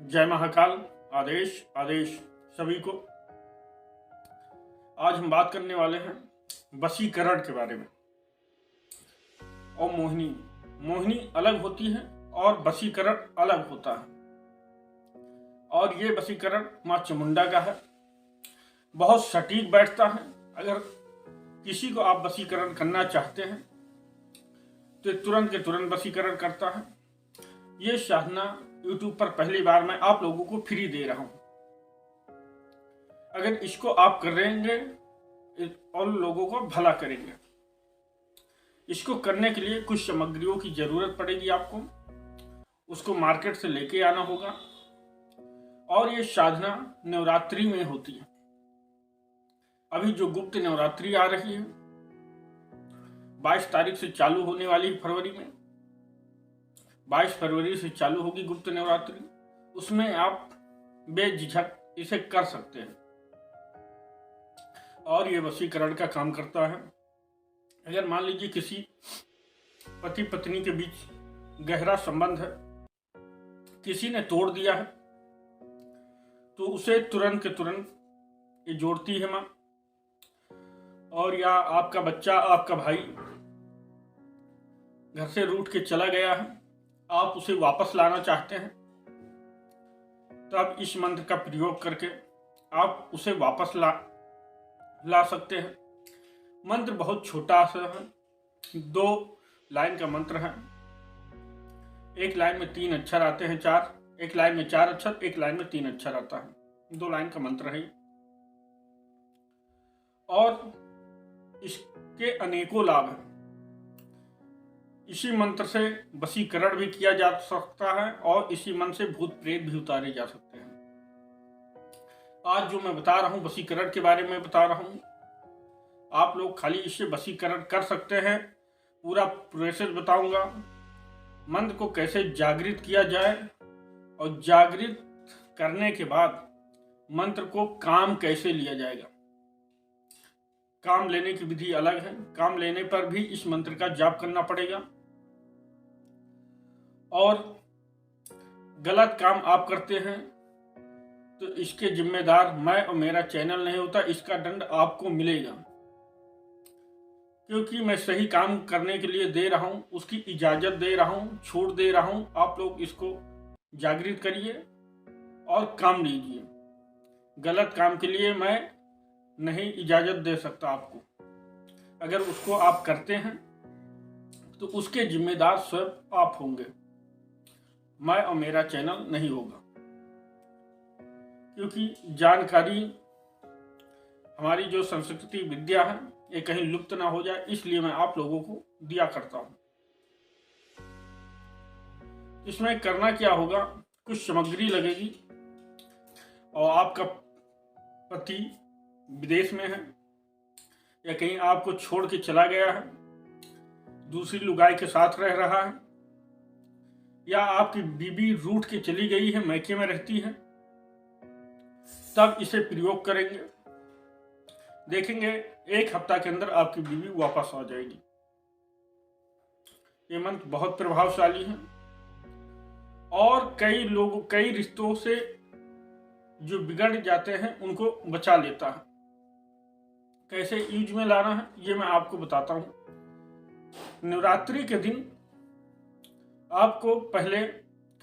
जय महाकाल। आदेश आदेश सभी को। आज हम बात करने वाले हैं वशीकरण के बारे में। और मोहिनी अलग होती है और वशीकरण अलग होता है। और ये वशीकरण माँ चामुंडा का है, बहुत सटीक बैठता है। अगर किसी को आप वशीकरण करना चाहते हैं तो तुरंत के तुरंत वशीकरण करता है। ये साधना YouTube पर पहली बार मैं आप लोगों को फ्री दे रहा हूं। अगर इसको आप करेंगे और लोगों को भला करेंगे। इसको करने के लिए कुछ सामग्रियों की जरूरत पड़ेगी आपको, उसको मार्केट से लेके आना होगा। और ये साधना नवरात्रि में होती है। अभी जो गुप्त नवरात्रि आ रही है 22 तारीख से चालू होने वाली है, फरवरी में 22 फरवरी से चालू होगी गुप्त नवरात्रि। उसमें आप बेझिझक इसे कर सकते हैं। और ये वशीकरण का काम करता है। अगर मान लीजिए किसी पति पत्नी के बीच गहरा संबंध है, किसी ने तोड़ दिया है, तो उसे तुरंत के तुरंत ये जोड़ती है माँ। और या आपका बच्चा, आपका भाई घर से रूठ के चला गया है, आप उसे वापस लाना चाहते हैं, तब इस मंत्र का प्रयोग करके आप उसे वापस ला सकते हैं। मंत्र बहुत छोटा सा है, 2 लाइन का मंत्र है। एक लाइन में 3 अक्षर आते हैं, 4, एक लाइन में 4 अक्षर, एक लाइन में 3 अक्षर आता है। 2 लाइन का मंत्र है। और इसके अनेकों लाभ हैं। इसी मंत्र से वशीकरण भी किया जा सकता है और इसी मंत्र से भूत प्रेत भी उतारे जा सकते हैं। आज जो मैं बता रहा हूं वशीकरण के बारे में बता रहा हूं, आप लोग खाली इससे वशीकरण कर सकते हैं। पूरा प्रोसेस बताऊंगा। मंत्र को कैसे जागृत किया जाए और जागृत करने के बाद मंत्र को काम कैसे लिया जाएगा। काम लेने की विधि अलग है। काम लेने पर भी इस मंत्र का जाप करना पड़ेगा। और गलत काम आप करते हैं तो इसके जिम्मेदार मैं और मेरा चैनल नहीं होता। इसका दंड आपको मिलेगा, क्योंकि मैं सही काम करने के लिए दे रहा हूं, उसकी इजाजत दे रहा हूं, छूट दे रहा हूं। आप लोग इसको जागृत करिए और काम लीजिए। गलत काम के लिए मैं नहीं इजाजत दे सकता आपको। अगर उसको आप करते हैं तो उसके जिम्मेदार स्वयं आप होंगे, मैं और मेरा चैनल नहीं होगा। क्योंकि जानकारी, हमारी जो संस्कृति विद्या है, ये कहीं लुप्त ना हो जाए, इसलिए मैं आप लोगों को दिया करता हूं। इसमें करना क्या होगा, कुछ सामग्री लगेगी। और आपका पति विदेश में है या कहीं आपको छोड़ के चला गया है, दूसरी लुगाई के साथ रह रहा है, या आपकी बीबी रूठ के चली गई है, मैके में रहती है, तब इसे प्रयोग करेंगे। देखेंगे 1 हफ्ता के अंदर आपकी बीबी वापस आ जाएगी। ये मंत्र बहुत प्रभावशाली है और कई रिश्तों से जो बिगड़ जाते हैं उनको बचा लेता है। कैसे यूज में लाना है ये मैं आपको बताता हूं। नवरात्रि के दिन आपको पहले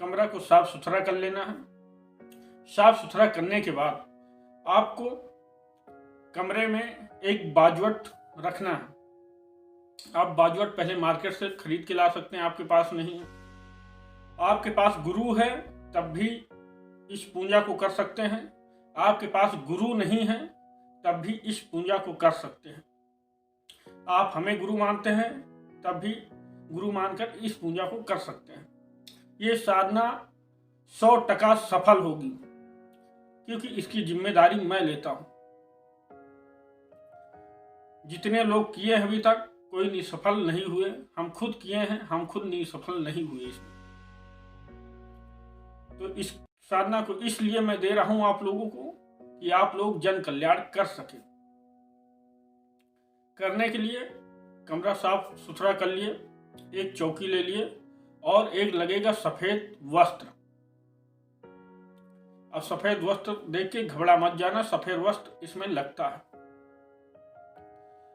कमरा को साफ सुथरा कर लेना है। साफ सुथरा करने के बाद आपको कमरे में एक बाजवट रखना है। आप बाजवट पहले मार्केट से खरीद के ला सकते हैं, आपके पास नहीं है। आपके पास गुरु है तब भी इस पूजा को कर सकते हैं। आपके पास गुरु नहीं है तब भी इस पूजा को कर सकते हैं। आप हमें गुरु मानते हैं तब भी गुरु मानकर इस पूजा को कर सकते हैं। ये साधना 100% सफल होगी, क्योंकि इसकी जिम्मेदारी मैं लेता हूं। जितने लोग किए हैं अभी तक कोई निसफल नहीं हुए। हम खुद किए हैं, हम खुद निसफल नहीं हुए इसमें। तो इस साधना को इसलिए मैं दे रहा हूं आप लोगों को कि आप लोग जन कल्याण कर सके। करने के लिए कमरा साफ सुथरा कर लिए, एक चौकी ले लिए और एक लगेगा सफेद वस्त्र। अब सफेद वस्त्र देख के घबरा मत जाना, सफेद वस्त्र इसमें लगता है।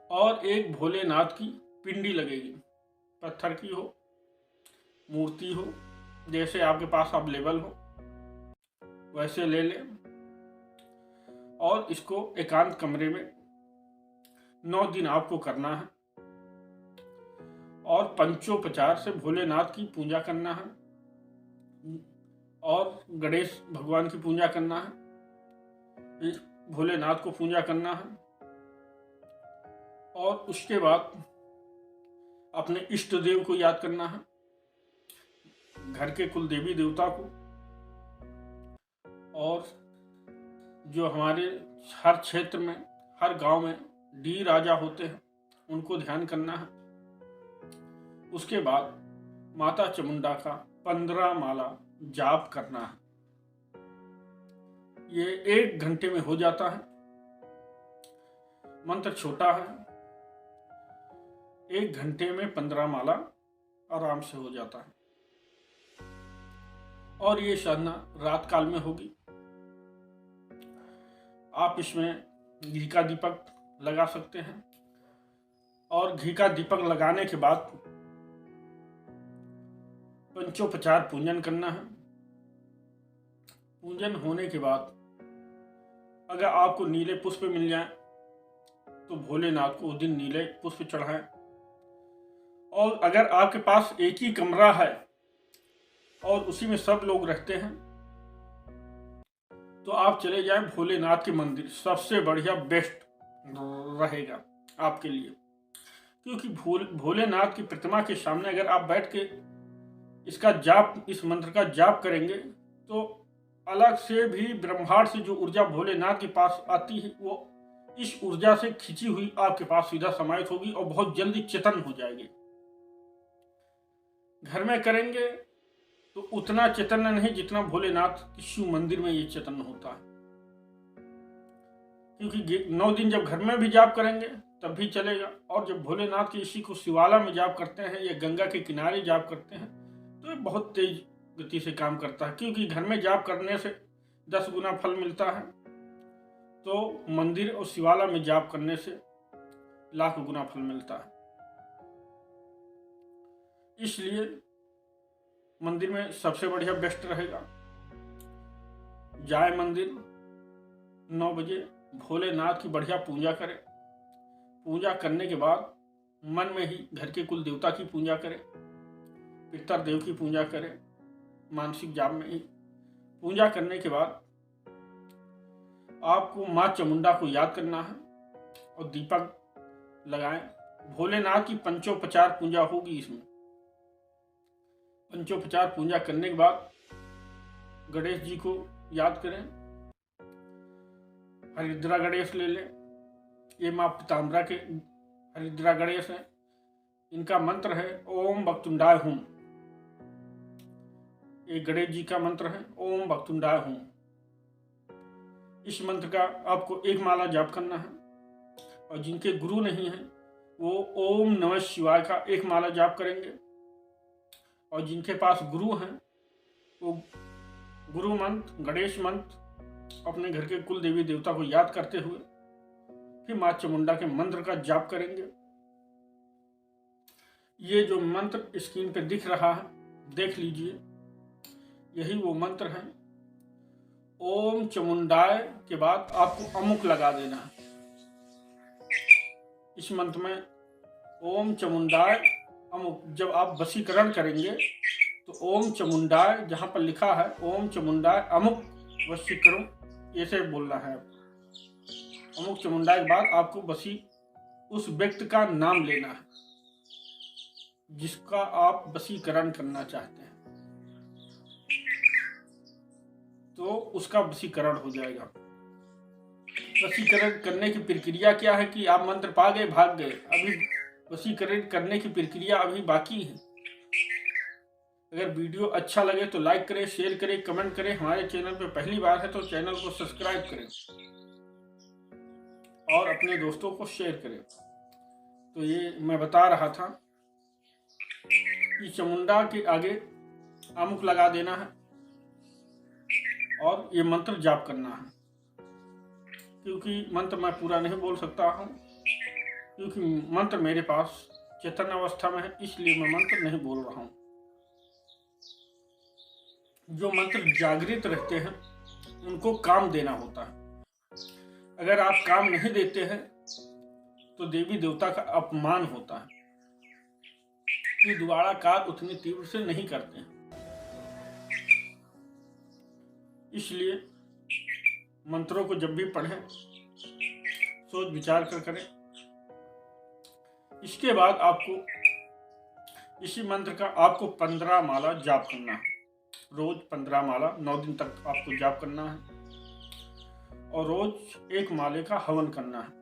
और एक भोलेनाथ की पिंडी लगेगी, पत्थर की हो, मूर्ति हो, जैसे आपके पास अवेलेबल हो वैसे ले लें। और इसको एकांत कमरे में 9 दिन आपको करना है और पंचोपचार से भोलेनाथ की पूजा करना है और गणेश भगवान की पूजा करना है, भोलेनाथ को पूजा करना है। और उसके बाद अपने इष्ट देव को याद करना है, घर के कुल देवी देवता को, और जो हमारे हर क्षेत्र में हर गांव में डी राजा होते हैं उनको ध्यान करना है। उसके बाद माता चामुंडा का 15 माला जाप करना है। ये 1 घंटे में हो जाता है। मंत्र छोटा है, 1 घंटे में 15 माला आराम से हो जाता है। और ये साधना रात काल में होगी। आप इसमें घी का दीपक लगा सकते हैं और घी का दीपक लगाने के बाद पंचोपचार पूजन करना है। पूजन होने के बाद अगर आपको नीले पुष्प मिल जाए तो भोलेनाथ को उस दिन नीले पुष्प चढ़ाएं। और अगर आपके पास एक ही कमरा है और उसी में सब लोग रहते हैं तो आप चले जाएं भोलेनाथ के मंदिर, सबसे बढ़िया बेस्ट रहेगा आपके लिए। क्योंकि भोलेनाथ की प्रतिमा के सामने अगर आप बैठ के इसका जाप, इस मंत्र का जाप करेंगे तो अलग से भी ब्रह्मांड से जो ऊर्जा भोलेनाथ के पास आती है वो इस ऊर्जा से खिंची हुई आपके पास सीधा समाहित होगी और बहुत जल्दी चेतन हो जाएगी। घर में करेंगे तो उतना चेतन नहीं जितना भोलेनाथ के शिव मंदिर में ये चेतन होता है। क्योंकि 9 दिन जब घर में भी जाप करेंगे तब भी चलेगा, और जब भोलेनाथ के इसी को शिवाला में जाप करते हैं या गंगा के किनारे जाप करते हैं तो ये बहुत तेज गति से काम करता है। क्योंकि घर में जाप करने से 10 गुना फल मिलता है, तो मंदिर और शिवाला में जाप करने से लाख गुना फल मिलता है। इसलिए मंदिर में सबसे बढ़िया बेस्ट रहेगा। जाए मंदिर 9 बजे, भोलेनाथ की बढ़िया पूजा करें। पूजा करने के बाद मन में ही घर के कुल देवता की पूजा करें, पितर देव की पूजा करें, मानसिक जाप में ही। पूजा करने के बाद आपको माँ चामुंडा को याद करना है और दीपक लगाएं। भोलेनाथ की पंचोपचार पूजा होगी इसमें। पंचोपचार पूजा करने के बाद गणेश जी को याद करें। हरिद्रा गणेश ले लें, ये माँ पीताम्बरा के हरिद्रा गणेश हैं। इनका मंत्र है ओम वक्रतुंडाय हुम। ये गणेश जी का मंत्र है ओम वक्रतुंडाय हुम। इस मंत्र का आपको 1 माला जाप करना है। और जिनके गुरु नहीं है वो ओम नमः शिवाय का 1 माला जाप करेंगे। और जिनके पास गुरु हैं वो गुरु मंत्र, गणेश मंत्र अपने घर के कुल देवी देवता को याद करते हुए फिर माँ चामुंडा के मंत्र का जाप करेंगे। ये जो मंत्र स्क्रीन पे दिख रहा है देख लीजिए, यही वो मंत्र है। ओम चामुंडाय के बाद आपको अमुक लगा देना है। इस मंत्र में ओम चामुंडाय अमुक, जब आप वशीकरण करेंगे तो ओम चामुंडाय जहां पर लिखा है ओम चामुंडाय अमुक वशीकरण, ऐसे बोलना है। अमुक चामुंडाय के बाद आपको वशी उस व्यक्ति का नाम लेना है जिसका आप वशीकरण करना चाहते हैं, तो उसका वशीकरण हो जाएगा। वशीकरण करने की प्रक्रिया क्या है कि आप मंत्र पा गए, भाग गए, अभी वशीकरण करने की प्रक्रिया अभी बाकी है। अगर वीडियो अच्छा लगे तो लाइक करें, शेयर करें, कमेंट करें। हमारे चैनल पे पहली बार है तो चैनल को सब्सक्राइब करें और अपने दोस्तों को शेयर करें। तो ये मैं बता रहा था कि चामुंडा के आगे अमुक लगा देना है और ये मंत्र जाप करना है। क्योंकि मंत्र मैं पूरा नहीं बोल सकता हूँ, क्योंकि मंत्र मेरे पास चेतन अवस्था में है, इसलिए मैं मंत्र नहीं बोल रहा हूँ। जो मंत्र जागृत रहते हैं उनको काम देना होता है। अगर आप काम नहीं देते हैं तो देवी देवता का अपमान होता है। ये दोबारा कार्य उतनी तीव्र से नहीं करते हैं। इसलिए मंत्रों को जब भी पढ़ें सोच विचार कर करें। इसके बाद आपको इसी मंत्र का आपको 15 माला जाप करना है। रोज 15 माला 9 दिन तक आपको जाप करना है और रोज 1 माले का हवन करना है।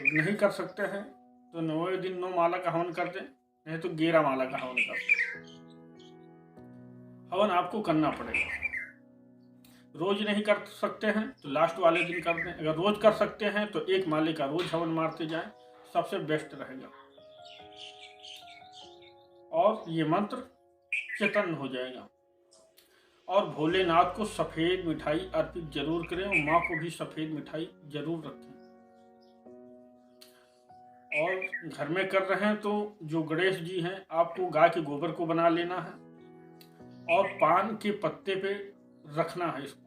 नहीं कर सकते हैं तो 9वें दिन 9 माला का हवन कर दें, नहीं तो 11 माला का हवन कर दें। हवन आपको करना पड़ेगा। रोज नहीं कर सकते हैं तो लास्ट वाले दिन कर दें। अगर रोज कर सकते हैं तो 1 माले का रोज हवन मारते जाएं, सबसे बेस्ट रहेगा। और ये मंत्र चेतन हो जाएगा। और भोलेनाथ को सफेद मिठाई अर्पित जरूर करें और माँ को भी सफेद मिठाई जरूर रखें। और घर में कर रहे हैं तो जो गणेश जी हैं आपको गाय के गोबर को बना लेना है और पान के पत्ते पे रखना है इसको।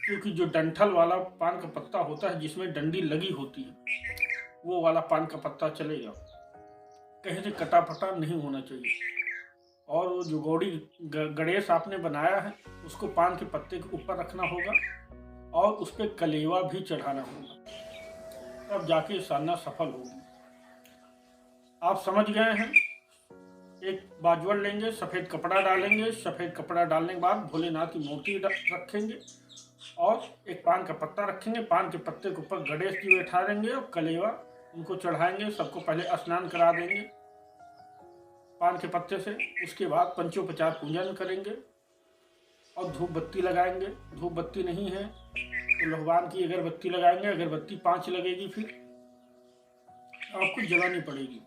क्योंकि जो डंठल वाला पान का पत्ता होता है जिसमें डंडी लगी होती है, वो वाला पान का पत्ता चलेगा, कहीं से कटा फटा नहीं होना चाहिए। और वो जो गौड़ी गणेश आपने बनाया है उसको पान के पत्ते के ऊपर रखना होगा और उस पर कलेवा भी चढ़ाना होगा, तब जाके साधना सफल होगी। आप समझ गए हैं। एक बाजवड़ लेंगे, सफ़ेद कपड़ा डालेंगे, सफ़ेद कपड़ा डालने के बाद भोलेनाथ की मूर्ति रखेंगे और एक पान का पत्ता रखेंगे। पान के पत्ते के ऊपर गणेश जी बैठा देंगे और कलेवा उनको चढ़ाएंगे। सबको पहले स्नान करा देंगे पान के पत्ते से। उसके बाद पंचोपचार पूजन करेंगे और धूप बत्ती लगाएंगे। धूप बत्ती नहीं है तो भगवान की अगरबत्ती लगाएंगे। अगरबत्ती 5 लगेगी, फिर आपको जलानी पड़ेगी।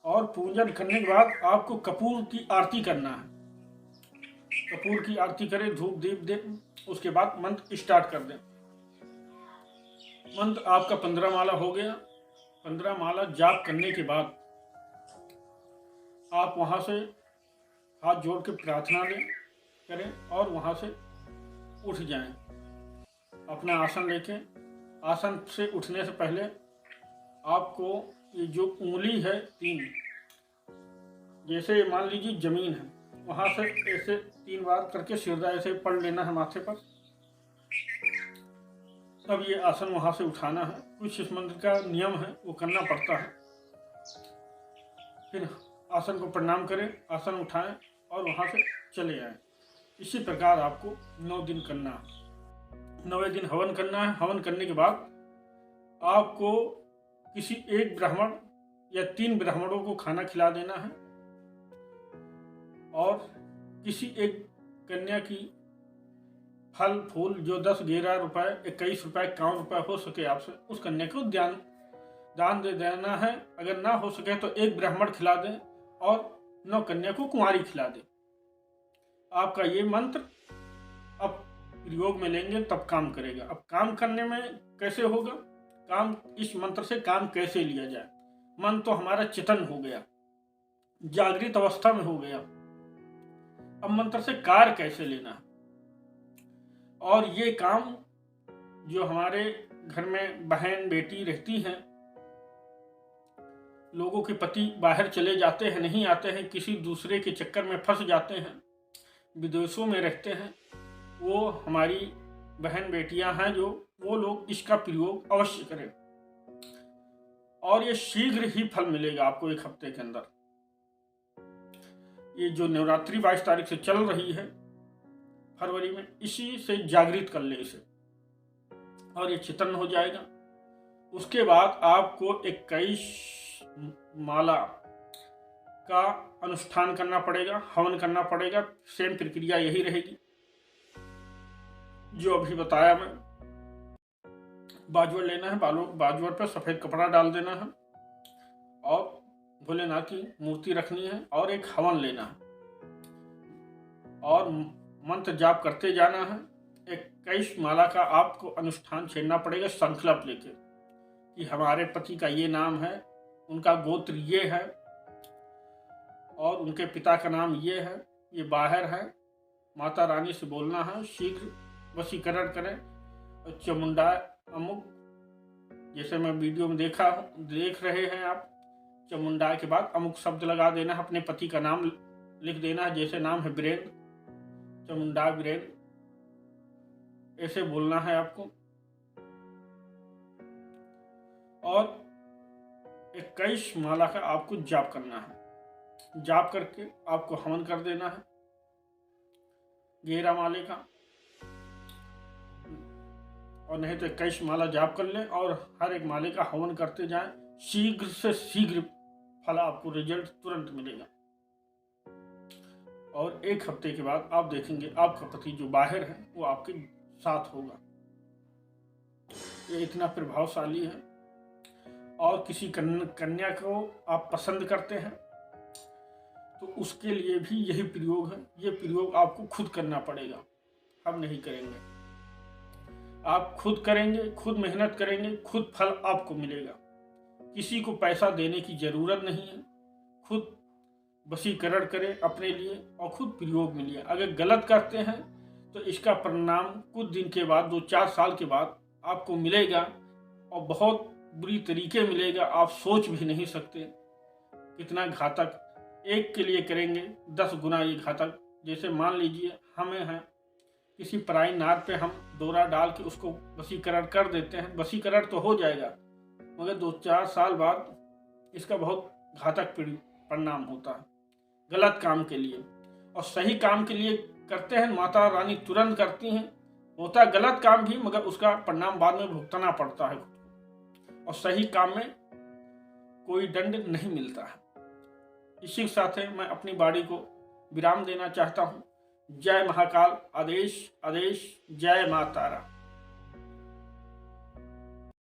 और पूजन करने के बाद आपको कपूर की आरती करना है। कपूर की आरती करें, धूप दीप दे, उसके बाद मंत्र स्टार्ट कर दें। मंत्र आपका 15 माला हो गया। 15 माला जाप करने के बाद आप वहां से हाथ जोड़ के प्रार्थना करें और वहां से उठ जाएं। अपना आसन लेके, आसन से उठने से पहले आपको ये जो उंगली है 3, जैसे मान लीजिए जमीन है, वहां से ऐसे 3 बार करके सिरदा ऐसे पढ़ लेना है माथे पर। तब ये आसन वहां से उठाना है। कुछ इस मंत्र का नियम है, वो करना पड़ता है। फिर आसन को प्रणाम करें, आसन उठाएं और वहां से चले आएं। इसी प्रकार आपको 9 दिन करना है। 9वें दिन हवन करना है। हवन करने के बाद आपको किसी एक ब्राह्मण या 3 ब्राह्मणों को खाना खिला देना है और किसी एक कन्या की फल फूल जो 10, 11 रुपए, 21 रुपए, 51 रुपए हो सके आपसे, उस कन्या को दान दे देना है। अगर ना हो सके तो 1 ब्राह्मण खिला दें और 9 कन्या को कुंवारी खिला दें। आपका ये मंत्र अब प्रयोग में लेंगे तब काम करेगा। अब काम करने में कैसे होगा, काम इस मंत्र से काम कैसे लिया जाए। मन तो हमारा चेतन हो गया, जागृत अवस्था में हो गया। अब मंत्र से कार्य कैसे लेना है। और ये काम जो हमारे घर में बहन बेटी रहती हैं, लोगों के पति बाहर चले जाते हैं, नहीं आते हैं, किसी दूसरे के चक्कर में फंस जाते हैं, विदेशों में रहते हैं, वो हमारी बहन बेटियां हैं जो, वो लोग इसका प्रयोग अवश्य करें और ये शीघ्र ही फल मिलेगा आपको 1 हफ्ते के अंदर। ये जो नवरात्रि 22 तारीख से चल रही है फरवरी में, इसी से जागृत कर ले इसे और ये चेतन हो जाएगा। उसके बाद आपको 21 माला का अनुष्ठान करना पड़ेगा, हवन करना पड़ेगा। सेम प्रक्रिया यही रहेगी जो अभी बताया मैं। बाजवड़ लेना है, बाजवड़ पर सफ़ेद कपड़ा डाल देना है और भोलेनाथ की मूर्ति रखनी है और एक हवन लेना है। और मंत्र जाप करते जाना है। 21 माला का आपको अनुष्ठान छेड़ना पड़ेगा संकल्प लेके कि हमारे पति का ये नाम है, उनका गोत्र ये है और उनके पिता का नाम ये है, ये बाहर है। माता रानी से बोलना है शीघ्र वशीकरण करें। और चामुंडा अमुक, जैसे मैं वीडियो में देख रहे हैं आप, चामुंडा के बाद अमुक शब्द लगा देना है, अपने पति का नाम लिख देना है। जैसे नाम है वीरेंद्र, चामुंडा वीरेंद्र, ऐसे बोलना है आपको। और 21 माला का आपको जाप करना है। जाप करके आपको हवन कर देना है 11 माले का, और नहीं तो 21 माला जाप कर लें और हर एक माले का हवन करते जाएं। शीघ्र से शीघ्र फल आपको रिजल्ट तुरंत मिलेगा। और 1 हफ्ते के बाद आप देखेंगे आपका पति जो बाहर है वो आपके साथ होगा। ये इतना प्रभावशाली है। और किसी कन्या को आप पसंद करते हैं तो उसके लिए भी यही प्रयोग है। ये प्रयोग आपको खुद करना पड़ेगा, हम नहीं करेंगे। आप खुद करेंगे, खुद मेहनत करेंगे, खुद फल आपको मिलेगा। किसी को पैसा देने की जरूरत नहीं है। खुद वशीकरण करें अपने लिए और खुद प्रयोग मिलिए। अगर गलत करते हैं तो इसका परिणाम कुछ दिन के बाद, 2-4 साल के बाद आपको मिलेगा और बहुत बुरी तरीके मिलेगा। आप सोच भी नहीं सकते कितना घातक। एक के लिए करेंगे 10 गुना ये घातक। जैसे मान लीजिए हमें है, किसी पराई नार पे हम डोरा डाल के उसको वशीकरण कर देते हैं, वशीकरण तो हो जाएगा मगर 2-4 साल बाद इसका बहुत घातक परिणाम होता है गलत काम के लिए। और सही काम के लिए करते हैं माता रानी तुरंत करती हैं। होता गलत काम भी मगर उसका परिणाम बाद में भुगतना पड़ता है और सही काम में कोई दंड नहीं मिलता है। इसी के साथ मैं अपनी वाणी को विराम देना चाहता हूँ। जय महाकाल। आदेश आदेश। जय मां तारा।